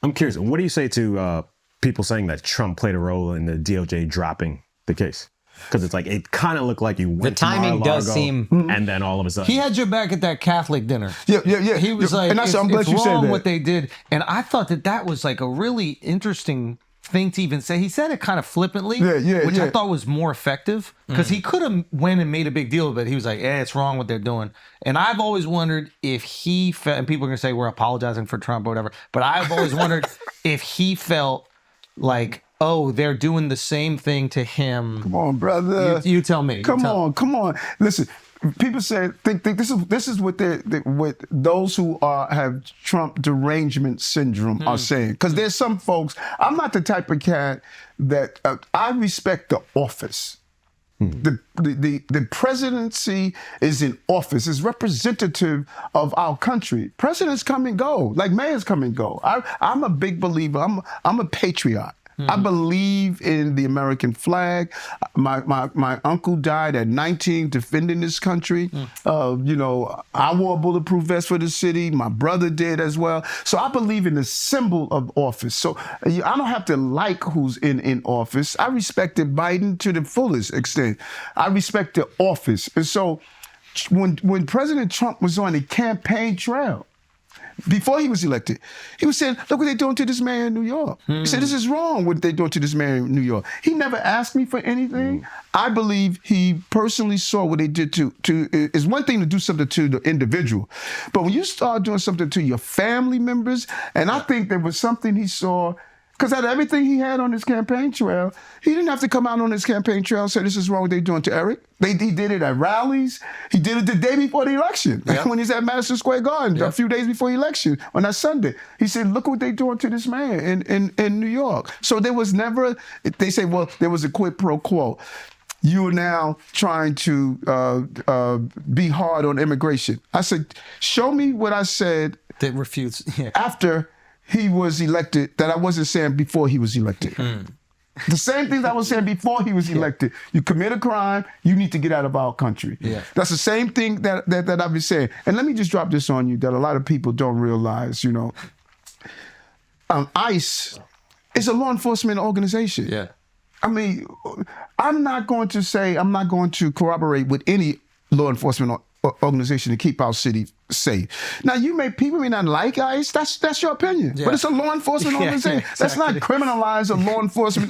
I'm curious, what do you say to people saying that Trump played a role in the DOJ dropping the case? Because it's like, it kind of looked like you went the timing to does seem, and then all of a sudden he had your back at that Catholic dinner. Yeah. He was like, and it's, I'm glad it's you said wrong that. what they did. And I thought that was like a really interesting thing to even say. He said it kind of flippantly, which I thought was more effective, because he could have went and made a big deal of it. He was like, it's wrong what they're doing. And I've always wondered if he felt, and people are going to say we're apologizing for Trump or whatever, but I've always wondered if he felt like, oh, they're doing the same thing to him. Come on, brother. You tell me. Come on. Listen, people say think this is what what those who have Trump derangement syndrome are saying. Because there's some folks. I'm not the type of cat that I respect the office. The presidency is in office. It's representative of our country. Presidents come and go, like mayors come and go. I'm a big believer. I'm a patriot. I believe in the American flag. My uncle died at 19 defending this country. I wore a bulletproof vest for the city. My brother did as well. So I believe in the symbol of office. So I don't have to like who's in office. I respected Biden to the fullest extent. I respect the office. And so when President Trump was on the campaign trail, before he was elected, he was saying, look what they're doing to this mayor in New York. He said, this is wrong what they're doing to this mayor in New York. He never asked me for anything. I believe he personally saw what they did to it's one thing to do something to the individual, but when you start doing something to your family members, and I think there was something he saw, because out of everything he had on his campaign trail, he didn't have to come out on his campaign trail and say, this is wrong what they're doing to Eric. He did it at rallies. He did it the day before the election, when he's at Madison Square Garden, a few days before the election, on that Sunday. He said, look what they're doing to this man in New York. So there was never, they say, well, there was a quid pro quo. You are now trying to be hard on immigration. I said, show me what I said that refutes after he was elected that I wasn't saying before he was elected. The same things I was saying before he was elected. You commit a crime, you need to get out of our country. That's the same thing that I've been saying. And let me just drop this on you that a lot of people don't realize, ICE is a law enforcement organization. I mean, I'm not going to corroborate with any law enforcement organization to keep our city safe. Now, people may not like ICE. That's your opinion. But it's a law enforcement organization. Exactly. Let's not criminalize a law enforcement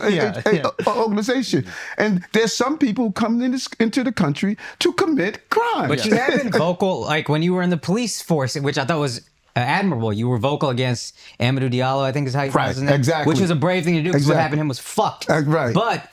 organization. And there's some people coming into the country to commit crime. But you have been vocal, like when you were in the police force, which I thought was admirable. You were vocal against Amadou Diallo, I think is how you pronounce his name. Exactly. Which was a brave thing to do, because what happened to him was fucked. But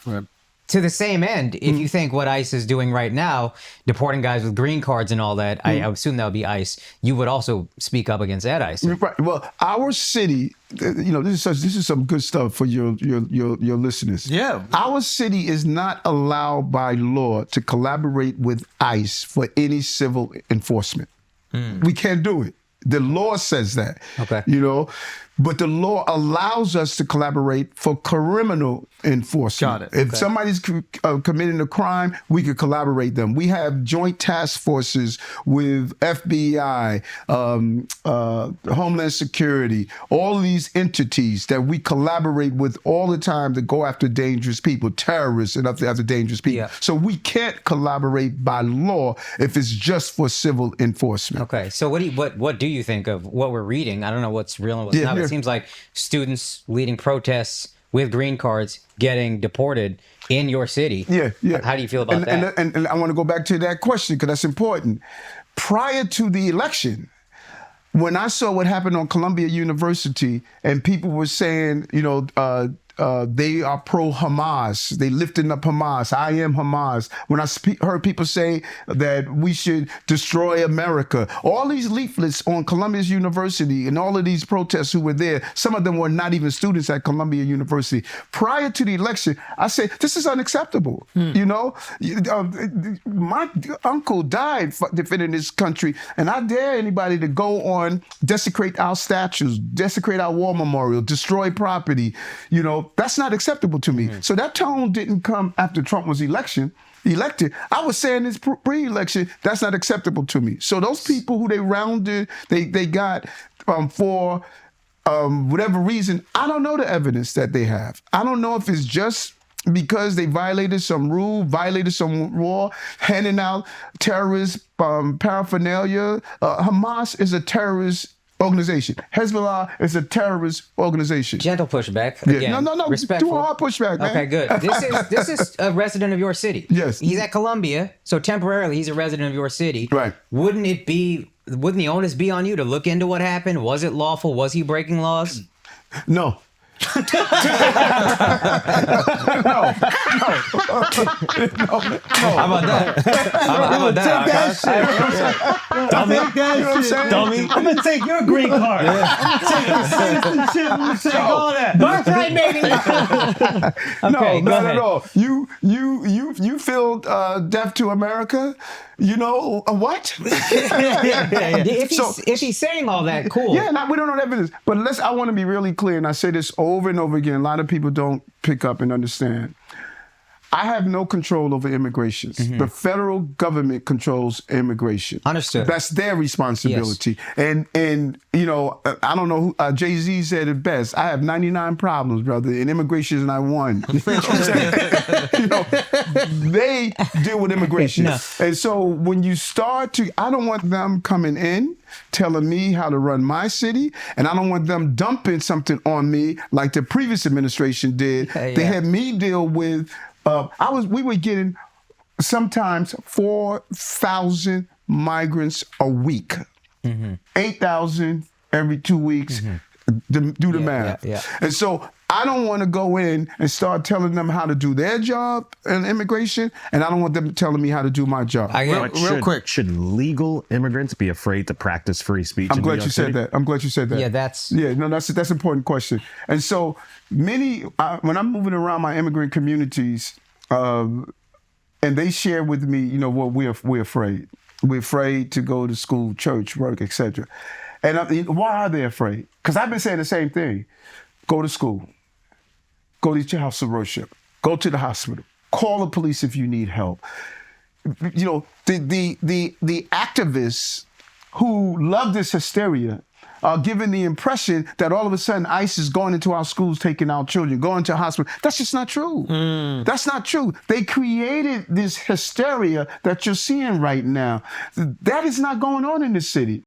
to the same end, if you think what ICE is doing right now, deporting guys with green cards and all that, I assume that would be ICE, you would also speak up against that ICE. Right. Well, our city, this is some good stuff for your listeners. Our city is not allowed by law to collaborate with ICE for any civil enforcement. We can't do it. The law says that. But the law allows us to collaborate for criminal enforcement. If somebody's committing a crime, we could collaborate them. We have joint task forces with FBI, Homeland Security, all these entities that we collaborate with all the time to go after dangerous people, terrorists and after dangerous people. So we can't collaborate by law if it's just for civil enforcement. Okay, so what do you think of what we're reading? I don't know what's real and what's not. It seems like students leading protests with green cards getting deported in your city. How do you feel about that? And I want to go back to that question because that's important. Prior to the election, when I saw what happened on Columbia University and people were saying, they are pro-Hamas. They lifting up Hamas. I am Hamas. When I heard people say that we should destroy America, all these leaflets on Columbia University and all of these protests who were there, some of them were not even students at Columbia University. Prior to the election, I said, this is unacceptable. My uncle died defending this country, and I dare anybody to go on, desecrate our statues, desecrate our war memorial, destroy property, that's not acceptable to me. So that tone didn't come after Trump was elected. I was saying this pre-election, that's not acceptable to me. So those people who they got for whatever reason, I don't know the evidence that they have. I don't know if it's just because they violated some rule, violated some law, handing out terrorist paraphernalia. Hamas is a terrorist organization. Hezbollah is a terrorist organization. Gentle pushback. Yeah. Again, No. Respectful. Do a hard pushback, man. Okay, good. This is a resident of your city. Yes. He's at Columbia, so temporarily he's a resident of your city. Right. Wouldn't the onus be on you to look into what happened? Was it lawful? Was he breaking laws? No. No. How about that? How about that? Dummy. I'm gonna take your green card. I'm gonna take your citizenship. I'm gonna take all that. Birthright, baby. Okay, no, go ahead. No. You feel deaf to America? You know what? If he's saying all that, cool. Yeah, we don't know the evidence. But I want to be really clear, and I say this over and over again. A lot of people don't pick up and understand. I have no control over immigration. Mm-hmm. The federal government controls immigration. Understood. That's their responsibility. Yes. And you know, I don't know who, Jay-Z said it best. I have 99 problems, brother, and immigration is not one. You know what I'm saying? You know, they deal with immigration. No. And so when you start to, I don't want them coming in telling me how to run my city, and I don't want them dumping something on me like the previous administration did. Yeah. They had me deal with we were getting sometimes 4,000 migrants a week, 8,000 every 2 weeks. Do the math. Yeah. And so I don't want to go in and start telling them how to do their job in immigration, and I don't want them telling me how to do my job. Real quick. Should legal immigrants be afraid to practice free speech? I'm glad you said that. Yeah, that's an important question. And so many, when I'm moving around my immigrant communities, and they share with me, you know, what we're afraid. We're afraid to go to school, church, work, etc. And why are they afraid? Because I've been saying the same thing. Go to school. Go to your house of worship. Go to the hospital. Call the police if you need help. You know, the activists who love this hysteria are given the impression that all of a sudden ICE is going into our schools, taking our children, going to hospital. That's just not true. That's not true. They created this hysteria that you're seeing right now. That is not going on in this city.